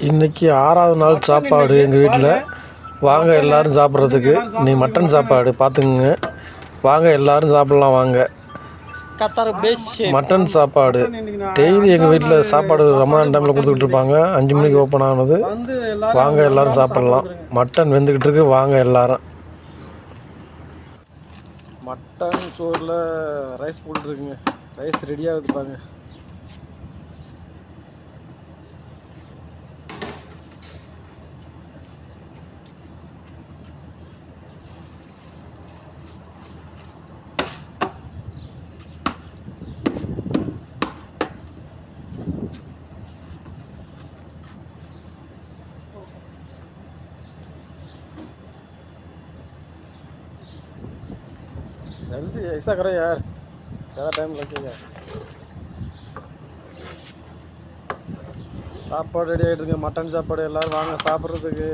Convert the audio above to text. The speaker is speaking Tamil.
இன்றைக்கி 6வது நாள் சாப்பாடு எங்கள் வீட்டில். வாங்க எல்லோரும் சாப்பிட்றதுக்கு. இன்னைக்கு மட்டன் சாப்பாடு பார்த்துக்குங்க. வாங்க எல்லோரும் சாப்பிட்லாம் வாங்க. மட்டன் சாப்பாடு டெய்லி எங்கள் வீட்டில் சாப்பாடு ரமதான் டைமில் கொடுத்துக்கிட்டு இருப்பாங்க. 5 மணிக்கு ஓப்பன் ஆனது. வாங்க எல்லோரும் சாப்பிட்லாம். மட்டன் வெந்துக்கிட்டு இருக்கு. வாங்க எல்லோரும். மட்டன் சோறில் ரைஸ் போட்டுருக்குங்க. ரைஸ் ரெடியாக இருப்பாங்க. जल्दी ऐसा करो यार, ज़्यादा टाइम लगेगा. சாப்பாடு ரெடி ஆகிட்டு இருக்கு. மட்டன் சாப்பாடு எல்லோரும் வாங்க சாப்பிட்றதுக்கு.